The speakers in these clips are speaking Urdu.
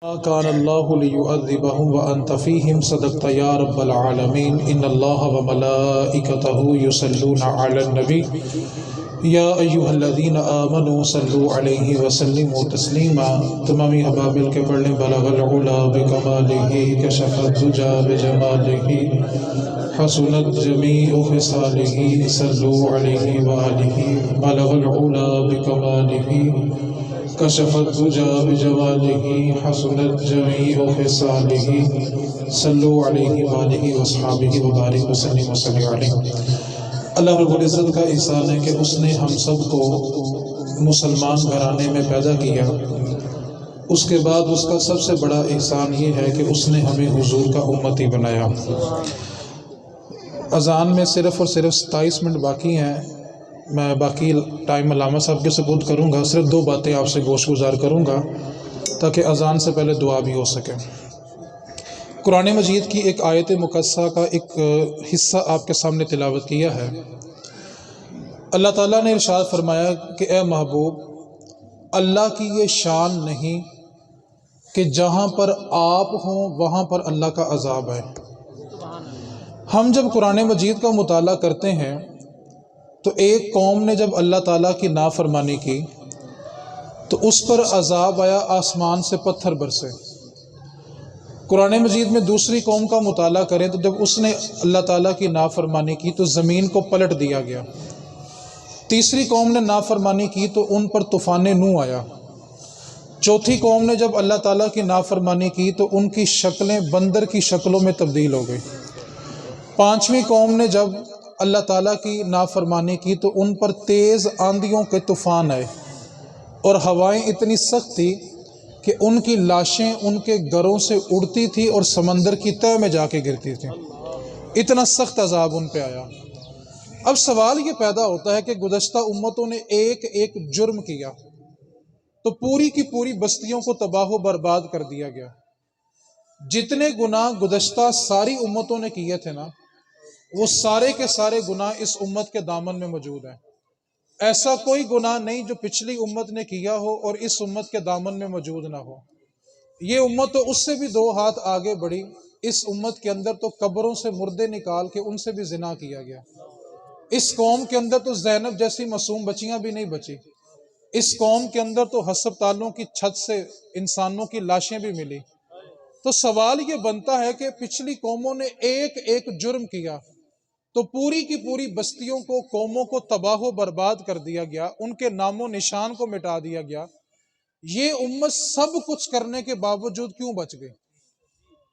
كان الله ليعذبهم وأنت فيهم صدقت يا رب العالمين إن الله وملائكته يصلون على النبي يا أيها الذين آمنوا صلوا عليه وسلموا تسليما تمامی ابابل کے پڑھنے بلغ العلا بکماله کشف الدجى بجماله حسنت جميع خصاله صلوا عليه وآله بلغ العلا بکماله کشف الدجى بجماله حسنت جميع خصاله صلوا عليه وآله وأصحابه وبارك وسلم وصلی علیہ۔ اللہ رب العزت کا احسان ہے کہ اس نے ہم سب کو مسلمان گھرانے میں پیدا کیا۔ اس کے بعد اس کا سب سے بڑا احسان یہ ہے کہ اس نے ہمیں حضور کا امتی بنایا۔ اذان میں صرف اور صرف 27 منٹ باقی ہیں، میں باقی ٹائم علامہ صاحب کے سپرد کروں گا۔ صرف 2 باتیں آپ سے گوش گزار کروں گا تاکہ اذان سے پہلے دعا بھی ہو سکے۔ قرآن مجید کی ایک آیت مقدسہ کا ایک حصہ آپ کے سامنے تلاوت کیا ہے۔ اللہ تعالیٰ نے ارشاد فرمایا کہ اے محبوب، اللہ کی یہ شان نہیں کہ جہاں پر آپ ہوں وہاں پر اللہ کا عذاب ہے۔ ہم جب قرآن مجید کا مطالعہ کرتے ہیں تو ایک قوم نے جب اللہ تعالیٰ کی نافرمانی کی تو اس پر عذاب آیا، آسمان سے پتھر برسے۔ قرآن مجید میں دوسری قوم کا مطالعہ کریں تو جب اس نے اللہ تعالیٰ کی نافرمانی کی تو زمین کو پلٹ دیا گیا۔ تیسری قوم نے نافرمانی کی تو ان پر طوفان نوح آیا۔ چوتھی قوم نے جب اللہ تعالیٰ کی نافرمانی کی تو ان کی شکلیں بندر کی شکلوں میں تبدیل ہو گئی۔ پانچویں قوم نے جب اللہ تعالیٰ کی نافرمانی کی تو ان پر تیز آندھیوں کے طوفان آئے اور ہوائیں اتنی سخت تھی کہ ان کی لاشیں ان کے گھروں سے اڑتی تھی اور سمندر کی تہہ میں جا کے گرتی تھی۔ اتنا سخت عذاب ان پہ آیا۔ اب سوال یہ پیدا ہوتا ہے کہ گزشتہ امتوں نے ایک ایک جرم کیا تو پوری کی پوری بستیوں کو تباہ و برباد کر دیا گیا۔ جتنے گناہ گزشتہ ساری امتوں نے کیے تھے نا، وہ سارے کے سارے گناہ اس امت کے دامن میں موجود ہیں۔ ایسا کوئی گناہ نہیں جو پچھلی امت نے کیا ہو اور اس امت کے دامن میں موجود نہ ہو۔ یہ امت تو اس سے بھی 2 ہاتھ آگے بڑھی۔ اس امت کے اندر تو قبروں سے مردے نکال کے ان سے بھی زنا کیا گیا۔ اس قوم کے اندر تو زینب جیسی معصوم بچیاں بھی نہیں بچی۔ اس قوم کے اندر تو ہسپتالوں کی چھت سے انسانوں کی لاشیں بھی ملی۔ تو سوال یہ بنتا ہے کہ پچھلی قوموں نے ایک ایک جرم کیا تو پوری کی پوری بستیوں کو، قوموں کو تباہ و برباد کر دیا گیا، ان کے نام و نشان کو مٹا دیا گیا۔ یہ امت سب کچھ کرنے کے باوجود کیوں بچ گئی؟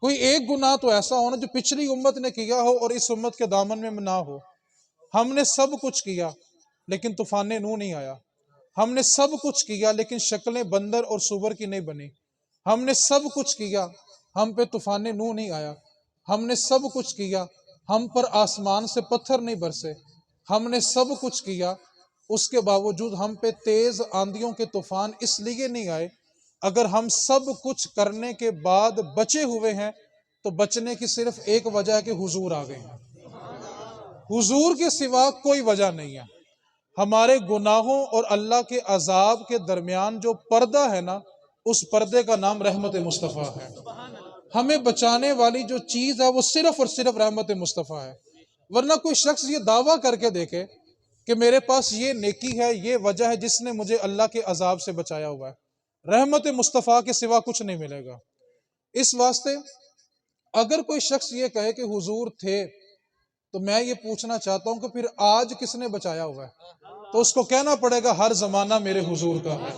کوئی ایک گناہ تو ایسا ہونا جو پچھلی امت نے کیا ہو اور اس امت کے دامن میں نہ ہو۔ ہم نے سب کچھ کیا لیکن طوفان نوح نہیں آیا۔ ہم نے سب کچھ کیا لیکن شکلیں بندر اور سور کی نہیں بنی۔ ہم نے سب کچھ کیا، ہم پہ طوفان نوح نہیں آیا۔ ہم نے سب کچھ کیا، ہم پر آسمان سے پتھر نہیں برسے۔ ہم نے سب کچھ کیا، اس کے باوجود ہم پہ تیز آندھیوں کے طوفان اس لیے نہیں آئے۔ اگر ہم سب کچھ کرنے کے بعد بچے ہوئے ہیں تو بچنے کی صرف ایک وجہ ہے کہ حضور آ گئے ہیں۔ حضور کے سوا کوئی وجہ نہیں ہے۔ ہمارے گناہوں اور اللہ کے عذاب کے درمیان جو پردہ ہے نا، اس پردے کا نام رحمت مصطفیٰ ہے۔ ہمیں بچانے والی جو چیز ہے وہ صرف اور صرف رحمت مصطفیٰ ہے۔ ورنہ کوئی شخص یہ دعویٰ کر کے دیکھے کہ میرے پاس یہ نیکی ہے، یہ وجہ ہے جس نے مجھے اللہ کے عذاب سے بچایا ہوا ہے، رحمت مصطفیٰ کے سوا کچھ نہیں ملے گا۔ اس واسطے اگر کوئی شخص یہ کہے کہ حضور تھے تو میں یہ پوچھنا چاہتا ہوں کہ پھر آج کس نے بچایا ہوا ہے؟ تو اس کو کہنا پڑے گا ہر زمانہ میرے حضور کا ہے۔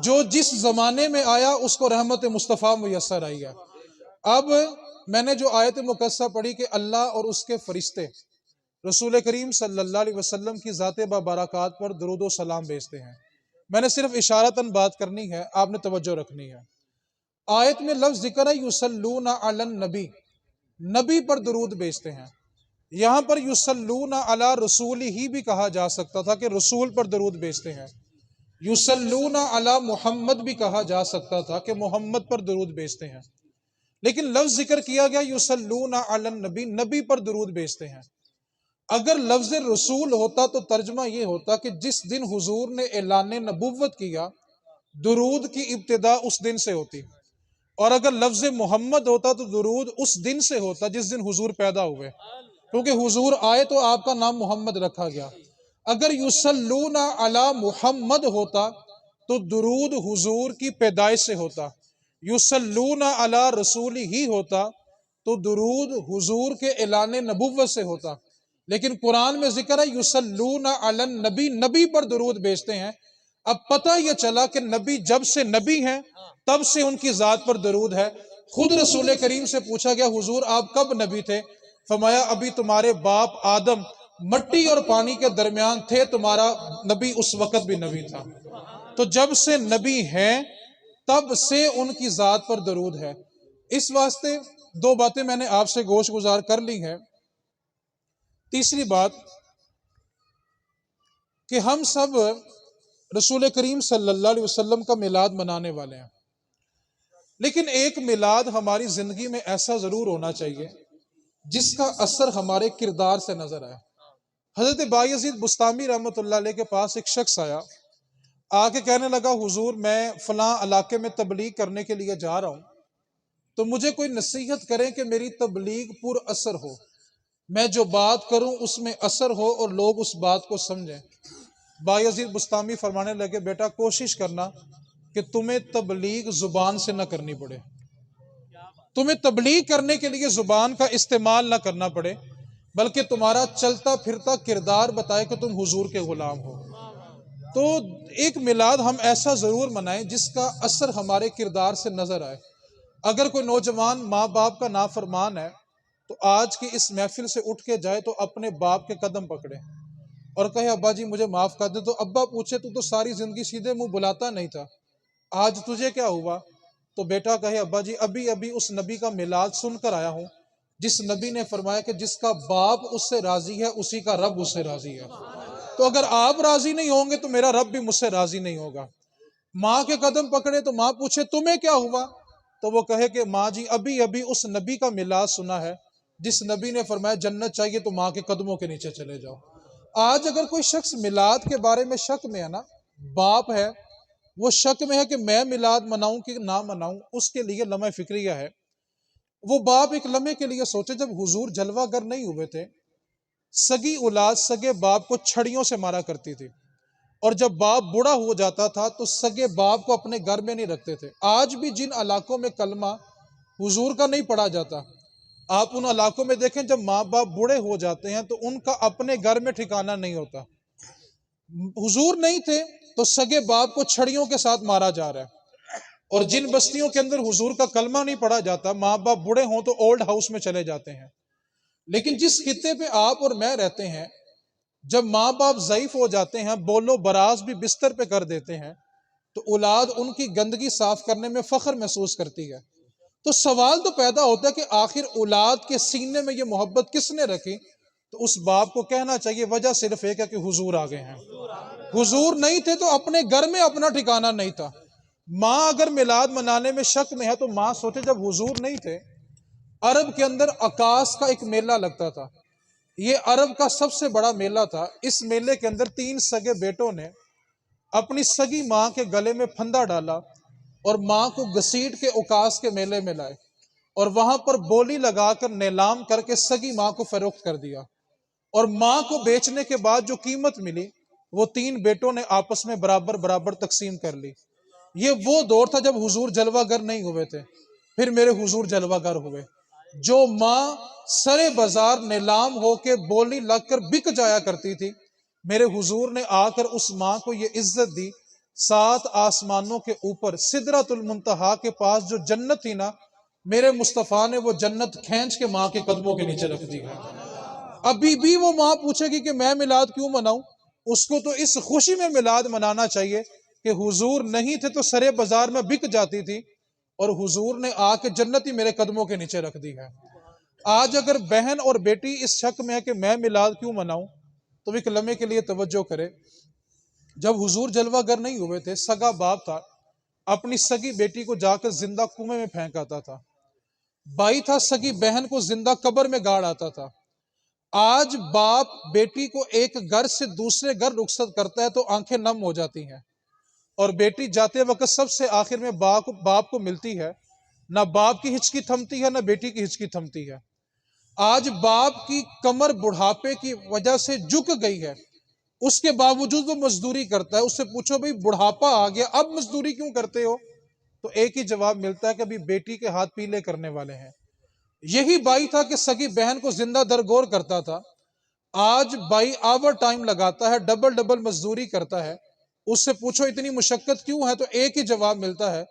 جو جس زمانے میں آیا اس کو رحمت مصطفیٰ میسر آئی ہے۔ اب میں نے جو آیت مقدسہ پڑھی کہ اللہ اور اس کے فرشتے رسول کریم صلی اللہ علیہ وسلم کی ذات بابرکات پر درود و سلام بھیجتے ہیں، میں نے صرف اشارتاً بات کرنی ہے، آپ نے توجہ رکھنی ہے۔ آیت میں لفظ ذکر ہے یصلون علی النبی، نبی پر درود بھیجتے ہیں۔ یہاں پر یصلون علی رسول ہی بھی کہا جا سکتا تھا کہ رسول پر درود بھیجتے ہیں۔ یصلون علی محمد بھی کہا جا سکتا تھا کہ محمد پر درود بھیجتے ہیں، لیکن لفظ ذکر کیا گیا یصلون علی النبی، نبی پر درود بھیجتے ہیں۔ اگر لفظ رسول ہوتا تو ترجمہ یہ ہوتا کہ جس دن حضور نے اعلان نبوت کیا، درود کی ابتدا اس دن سے ہوتی۔ اور اگر لفظ محمد ہوتا تو درود اس دن سے ہوتا جس دن حضور پیدا ہوئے، کیونکہ حضور آئے تو آپ کا نام محمد رکھا گیا۔ اگر یصلون علی محمد ہوتا تو درود حضور کی پیدائش سے ہوتا، یصلون علی رسول ہی ہوتا تو درود حضور کے اعلان نبوت سے ہوتا۔ لیکن قرآن میں ذکر ہے یصلون علی النبی، نبی پر درود بھیجتے ہیں۔ اب پتہ یہ چلا کہ نبی جب سے نبی ہیں تب سے ان کی ذات پر درود ہے۔ خود رسول کریم سے پوچھا گیا حضور آپ کب نبی تھے؟ فرمایا ابھی تمہارے باپ آدم مٹی اور پانی کے درمیان تھے، تمہارا نبی اس وقت بھی نبی تھا۔ تو جب سے نبی ہیں تب سے ان کی ذات پر درود ہے۔ اس واسطے دو باتیں میں نے آپ سے گوش گزار کر لی ہیں۔ تیسری بات کہ ہم سب رسول کریم صلی اللہ علیہ وسلم کا میلاد منانے والے ہیں، لیکن ایک میلاد ہماری زندگی میں ایسا ضرور ہونا چاہیے جس کا اثر ہمارے کردار سے نظر آئے۔ حضرت بایزید بستامی رحمۃ اللہ علیہ کے پاس ایک شخص آیا، آ کے کہنے لگا حضور میں فلاں علاقے میں تبلیغ کرنے کے لیے جا رہا ہوں، تو مجھے کوئی نصیحت کریں کہ میری تبلیغ پر اثر ہو، میں جو بات کروں اس میں اثر ہو اور لوگ اس بات کو سمجھیں۔ بایزید بستامی فرمانے لگے بیٹا کوشش کرنا کہ تمہیں تبلیغ زبان سے نہ کرنی پڑے، تمہیں تبلیغ کرنے کے لیے زبان کا استعمال نہ کرنا پڑے، بلکہ تمہارا چلتا پھرتا کردار بتائے کہ تم حضور کے غلام ہو۔ تو ایک میلاد ہم ایسا ضرور منائیں جس کا اثر ہمارے کردار سے نظر آئے۔ اگر کوئی نوجوان ماں باپ کا نافرمان ہے تو آج کی اس محفل سے اٹھ کے جائے تو اپنے باپ کے قدم پکڑے اور کہے ابا جی مجھے معاف کر دے، تو ابا پوچھے تو ساری زندگی سیدھے منہ بلاتا نہیں تھا، آج تجھے کیا ہوا؟ تو بیٹا کہے ابا جی ابھی ابھی اس نبی کا میلاد سن کر آیا ہوں جس نبی نے فرمایا کہ جس کا باپ اس سے راضی ہے اسی کا رب اس سے راضی ہے۔ تو اگر آپ راضی نہیں ہوں گے تو میرا رب بھی مجھ سے راضی نہیں ہوگا۔ ماں کے قدم پکڑے تو ماں پوچھے تمہیں کیا ہوا؟ تو وہ کہے کہ ماں جی ابھی ابھی اس نبی کا میلاد سنا ہے جس نبی نے فرمایا جنت چاہیے تو ماں کے قدموں کے نیچے چلے جاؤ۔ آج اگر کوئی شخص میلاد کے بارے میں شک میں ہے نا، باپ ہے وہ شک میں ہے کہ میں میلاد مناؤں کہ نہ مناؤں، اس کے لیے لمحہ فکریہ ہے۔ وہ باپ ایک لمحے کے لیے سوچے جب حضور جلوہ گر نہیں ہوئے تھے، سگی اولاد سگے باپ کو چھڑیوں سے مارا کرتی تھی، اور جب باپ بوڑھا ہو جاتا تھا تو سگے باپ کو اپنے گھر میں نہیں رکھتے تھے۔ آج بھی جن علاقوں میں کلمہ حضور کا نہیں پڑھا جاتا، آپ ان علاقوں میں دیکھیں جب ماں باپ بوڑھے ہو جاتے ہیں تو ان کا اپنے گھر میں ٹھکانہ نہیں ہوتا۔ حضور نہیں تھے تو سگے باپ کو چھڑیوں کے ساتھ مارا جا رہا ہے، اور جن بستیوں کے اندر حضور کا کلمہ نہیں پڑھا جاتا، ماں باپ بوڑھے ہوں تو اولڈ ہاؤس میں چلے جاتے ہیں۔ لیکن جس خطے پہ آپ اور میں رہتے ہیں، جب ماں باپ ضعیف ہو جاتے ہیں، بول و براز بھی بستر پہ کر دیتے ہیں، تو اولاد ان کی گندگی صاف کرنے میں فخر محسوس کرتی ہے۔ تو سوال تو پیدا ہوتا ہے کہ آخر اولاد کے سینے میں یہ محبت کس نے رکھی؟ تو اس باپ کو کہنا چاہیے وجہ صرف ایک ہے کہ حضور آ گئے ہیں۔ حضور نہیں تھے تو اپنے گھر میں اپنا ٹھکانہ نہیں تھا۔ ماں اگر میلاد منانے میں شک میں ہے تو ماں سوچے جب حضور نہیں تھے، عرب کے اندر عکاس کا ایک میلہ لگتا تھا، یہ عرب کا سب سے بڑا میلہ تھا۔ اس میلے کے اندر 3 سگے بیٹوں نے اپنی سگی ماں کے گلے میں پھندا ڈالا اور ماں کو گھسیٹ کے عکاس کے میلے میں لائے اور وہاں پر بولی لگا کر نیلام کر کے سگی ماں کو فروخت کر دیا، اور ماں کو بیچنے کے بعد جو قیمت ملی وہ 3 بیٹوں نے آپس میں برابر برابر تقسیم کر لی۔ یہ وہ دور تھا جب حضور جلوہ گر نہیں ہوئے تھے، پھر میرے حضور جلوہ گر ہوئے۔ جو ماں سرے بازار نیلام ہو کے بولی لگ کر بک جایا کرتی تھی، میرے حضور نے آ کر اس ماں کو یہ عزت دی، 7 آسمانوں کے اوپر سدرۃ المنتہا کے پاس جو جنت تھی نا، میرے مصطفیٰ نے وہ جنت کھینچ کے ماں کے قدموں کے نیچے رکھ دی ہے۔ ابھی بھی وہ ماں پوچھے گی کہ میں میلاد کیوں مناؤں؟ اس کو تو اس خوشی میں میلاد منانا چاہیے کہ حضور نہیں تھے تو سرے بازار میں بک جاتی تھی اور حضور نے آ کے جنت ہی میرے قدموں کے نیچے رکھ دی ہے۔ آج اگر بہن اور بیٹی اس شک میں ہے کہ میں میلاد کیوں مناؤں تو ایک لمحے کے لیے توجہ کرے۔ جب حضور جلوہ گر نہیں ہوئے تھے، سگا باپ تھا، اپنی سگی بیٹی کو جا کر زندہ کنویں میں پھینک آتا تھا، بھائی تھا سگی بہن کو زندہ قبر میں گاڑ آتا تھا۔ آج باپ بیٹی کو ایک گھر سے دوسرے گھر رخصت کرتا ہے تو آنکھیں نم ہو جاتی ہیں، اور بیٹی جاتے وقت سب سے آخر میں باپ کو ملتی ہے نہ باپ کی ہچکی تھمتی ہے نہ بیٹی کی ہچکی تھمتی ہے۔ آج باپ کی کمر بڑھاپے کی وجہ سے جھک گئی ہے، اس کے باوجود وہ مزدوری کرتا ہے۔ اس سے پوچھو بھئی بڑھاپا آ گیا اب مزدوری کیوں کرتے ہو؟ تو ایک ہی جواب ملتا ہے کہ ابھی بیٹی کے ہاتھ پیلے کرنے والے ہیں۔ یہی بھائی تھا کہ سگی بہن کو زندہ درگور کرتا تھا، آج بھائی آور ٹائم لگاتا ہے، ڈبل ڈبل مزدوری کرتا ہے۔ اس سے پوچھو اتنی مشقت کیوں ہے؟ تو ایک ہی جواب ملتا ہے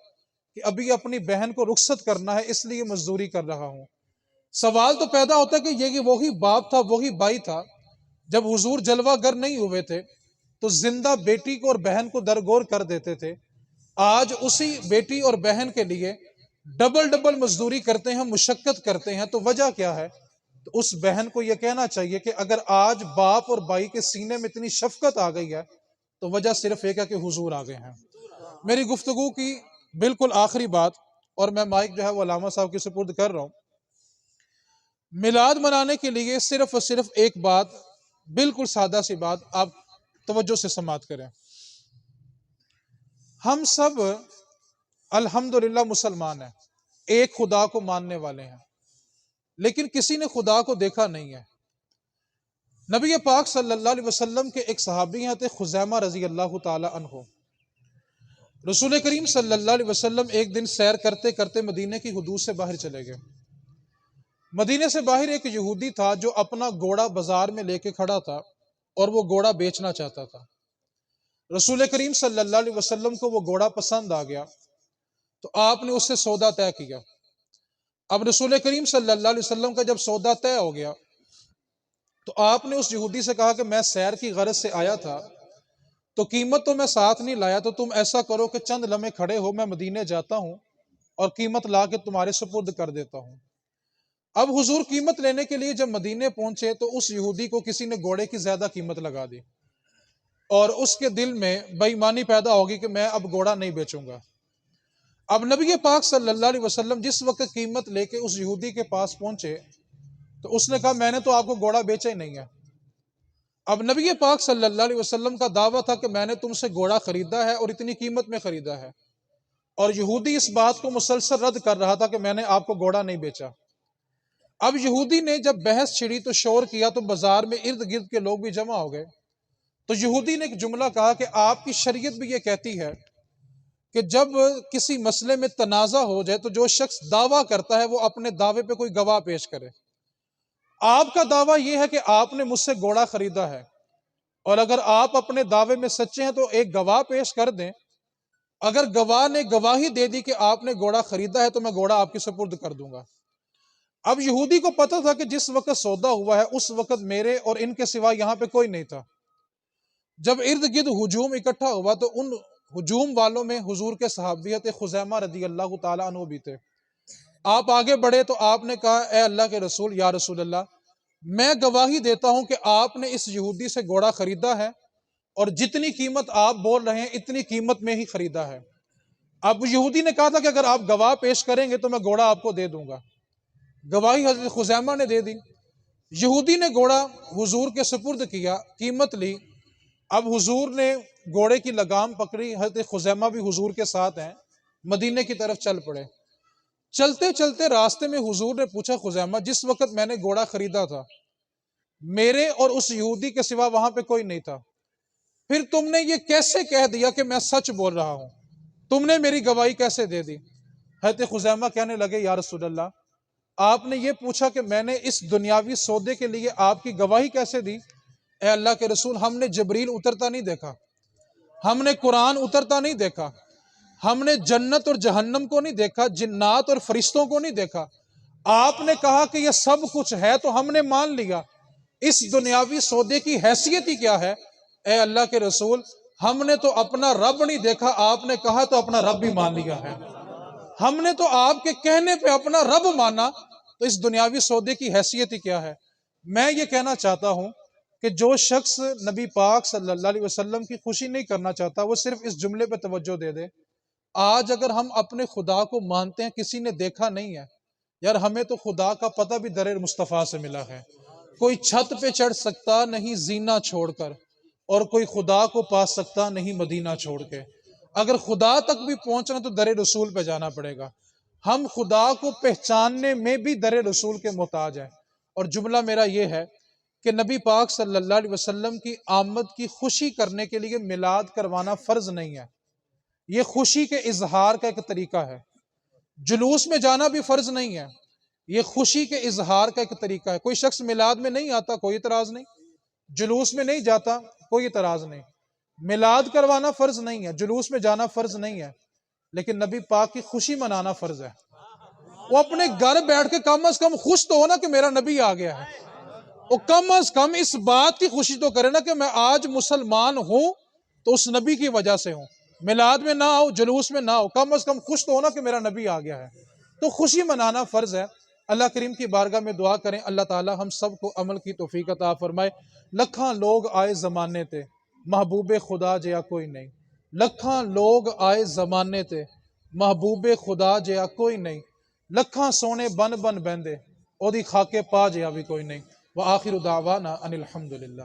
کہ ابھی اپنی بہن کو رخصت کرنا ہے اس لیے مزدوری کر رہا ہوں۔ سوال تو پیدا ہوتا ہے کہ یہ وہی باپ تھا، وہی بھائی تھا، جب حضور جلوہ گر نہیں ہوئے تھے تو زندہ بیٹی کو اور بہن کو درگور کر دیتے تھے۔ آج اسی بیٹی اور بہن کے لیے ڈبل ڈبل مزدوری کرتے ہیں، مشقت کرتے ہیں، تو وجہ کیا ہے؟ تو اس بہن کو یہ کہنا چاہیے کہ اگر آج باپ اور بھائی کے سینے میں اتنی شفقت آ گئی ہے تو وجہ صرف ایک ہے کہ حضور آ گئے ہیں۔ میری گفتگو کی بالکل آخری بات، اور میں مائک جو ہے وہ علامہ صاحب کے سپرد کر رہا ہوں، میلاد منانے کے لیے صرف اور صرف ایک بات، بالکل سادہ سی بات، آپ توجہ سے سماعت کریں۔ ہم سب الحمدللہ مسلمان ہیں، ایک خدا کو ماننے والے ہیں، لیکن کسی نے خدا کو دیکھا نہیں ہے۔ نبی پاک صلی اللہ علیہ وسلم کے ایک صحابی ہیں تھے خزیمہ رضی اللہ تعالی عنہ۔ رسول کریم صلی اللہ علیہ وسلم ایک دن سیر کرتے کرتے مدینے کی حدود سے باہر چلے گئے۔ مدینے سے باہر ایک یہودی تھا جو اپنا گھوڑا بازار میں لے کے کھڑا تھا اور وہ گھوڑا بیچنا چاہتا تھا۔ رسول کریم صلی اللہ علیہ وسلم کو وہ گھوڑا پسند آ گیا تو آپ نے اس سے سودا طے کیا۔ اب رسول کریم صلی اللہ علیہ وسلم کا جب سودا طے ہو گیا تو آپ نے اس یہودی سے کہا کہ میں سیر کی غرض سے آیا تھا تو قیمت تو میں ساتھ نہیں لایا، تو تم ایسا کرو کہ چند لمحے کھڑے ہو، میں مدینے جاتا ہوں اور قیمت لا کے تمہارے سپرد کر دیتا ہوں۔ اب حضور قیمت لینے کے لیے جب مدینے پہنچے تو اس یہودی کو کسی نے گھوڑے کی زیادہ قیمت لگا دی اور اس کے دل میں بے ایمانی پیدا ہوگی کہ میں اب گھوڑا نہیں بیچوں گا۔ اب نبی پاک صلی اللہ علیہ وسلم جس وقت قیمت لے کے اس یہودی کے پاس پہنچے تو اس نے کہا میں نے تو آپ کو گھوڑا بیچا ہی نہیں ہے۔ اب نبی پاک صلی اللہ علیہ وسلم کا دعویٰ تھا کہ میں نے تم سے گھوڑا خریدا ہے اور اتنی قیمت میں خریدا ہے، اور یہودی اس بات کو مسلسل رد کر رہا تھا کہ میں نے آپ کو گھوڑا نہیں بیچا۔ اب یہودی نے جب بحث چھڑی تو شور کیا تو بازار میں ارد گرد کے لوگ بھی جمع ہو گئے۔ تو یہودی نے ایک جملہ کہا کہ آپ کی شریعت بھی یہ کہتی ہے کہ جب کسی مسئلے میں تنازع ہو جائے تو جو شخص دعویٰ کرتا ہے وہ اپنے دعوے پہ کوئی گواہ پیش کرے۔ آپ کا دعویٰ یہ ہے کہ آپ نے مجھ سے گھوڑا خریدا ہے، اور اگر آپ اپنے دعوے میں سچے ہیں تو ایک گواہ پیش کر دیں۔ اگر گواہ نے گواہی دے دی کہ آپ نے گھوڑا خریدا ہے تو میں گھوڑا آپ کے سپرد کر دوں گا۔ اب یہودی کو پتہ تھا کہ جس وقت سودا ہوا ہے اس وقت میرے اور ان کے سوا یہاں پہ کوئی نہیں تھا۔ جب ارد گرد ہجوم اکٹھا ہوا تو ان ہجوم والوں میں حضور کے صحابیت خزیمہ رضی اللہ تعالیٰ عنہ بھی تھے۔ آپ آگے بڑھے تو آپ نے کہا اے اللہ کے رسول، یا رسول اللہ، میں گواہی دیتا ہوں کہ آپ نے اس یہودی سے گھوڑا خریدا ہے اور جتنی قیمت آپ بول رہے ہیں اتنی قیمت میں ہی خریدا ہے۔ اب یہودی نے کہا تھا کہ اگر آپ گواہ پیش کریں گے تو میں گھوڑا آپ کو دے دوں گا۔ گواہی حضرت خزیمہ نے دے دی۔ یہودی نے گھوڑا حضور کے سپرد کیا، قیمت لی۔ اب حضور نے گھوڑے کی لگام پکڑی، حضرت خزیمہ بھی حضور کے ساتھ ہیں، مدینے کی طرف چل پڑے۔ چلتے چلتے راستے میں حضور نے پوچھا خزیمہ، جس وقت میں نے گھوڑا خریدا تھا میرے اور اس یہودی کے سوا وہاں پہ کوئی نہیں تھا، پھر تم نے یہ کیسے کہہ دیا کہ میں سچ بول رہا ہوں؟ تم نے میری گواہی کیسے دے دی؟ حضرت خزیمہ کہنے لگے یا رسول اللہ، آپ نے یہ پوچھا کہ میں نے اس دنیاوی سودے کے لیے آپ کی گواہی کیسے دی؟ اے اللہ کے رسول، ہم نے جبریل اترتا نہیں دیکھا، ہم نے قرآن اترتا نہیں دیکھا، ہم نے جنت اور جہنم کو نہیں دیکھا، جنات اور فرشتوں کو نہیں دیکھا۔ آپ نے کہا کہ یہ سب کچھ ہے تو ہم نے مان لیا، اس دنیاوی سودے کی حیثیت ہی کیا ہے؟ اے اللہ کے رسول، ہم نے تو اپنا رب نہیں دیکھا، آپ نے کہا تو اپنا رب بھی مان لیا ہے۔ ہم نے تو آپ کے کہنے پہ اپنا رب مانا، تو اس دنیاوی سودے کی حیثیت ہی کیا ہے؟ میں یہ کہنا چاہتا ہوں کہ جو شخص نبی پاک صلی اللہ علیہ وسلم کی خوشی نہیں کرنا چاہتا وہ صرف اس جملے پہ توجہ دے دے۔ آج اگر ہم اپنے خدا کو مانتے ہیں کسی نے دیکھا نہیں ہے، یار ہمیں تو خدا کا پتہ بھی در مصطفیٰ سے ملا ہے۔ کوئی چھت پہ چڑھ سکتا نہیں زینہ چھوڑ کر، اور کوئی خدا کو پا سکتا نہیں مدینہ چھوڑ کے۔ اگر خدا تک بھی پہنچنا تو در رسول پہ جانا پڑے گا۔ ہم خدا کو پہچاننے میں بھی در رسول کے محتاج ہیں۔ اور جملہ میرا یہ ہے کہ نبی پاک صلی اللہ علیہ وسلم کی آمد کی خوشی کرنے کے لیے میلاد کروانا فرض نہیں ہے، یہ خوشی کے اظہار کا ایک طریقہ ہے۔ جلوس میں جانا بھی فرض نہیں ہے، یہ خوشی کے اظہار کا ایک طریقہ ہے۔ کوئی شخص میلاد میں نہیں آتا، کوئی اعتراض نہیں، جلوس میں نہیں جاتا، کوئی اعتراض نہیں۔ میلاد کروانا فرض نہیں ہے، جلوس میں جانا فرض نہیں ہے، لیکن نبی پاک کی خوشی منانا فرض ہے۔ وہ اپنے گھر بیٹھ کے کم از کم خوش تو ہونا کہ میرا نبی آ گیا ہے، وہ کم از کم اس بات کی خوشی تو کرے نا کہ میں آج مسلمان ہوں تو اس نبی کی وجہ سے ہوں۔ میلاد میں نہ ہو، جلوس میں نہ ہو، کم از کم خوش تو ہونا کہ میرا نبی آ گیا ہے۔ تو خوشی منانا فرض ہے۔ اللہ کریم کی بارگاہ میں دعا کریں اللہ تعالی ہم سب کو عمل کی توفیق عطا فرمائے۔ لکھاں لوگ آئے زمانے تے محبوب خدا جیا کوئی نہیں، لکھاں لوگ آئے زمانے تے محبوب خدا جیا کوئی نہیں، لکھاں سونے بن بن بہندے او دی خاکے پا جیا بھی کوئی نہیں۔ وآخر دعوانا ان الحمدللہ۔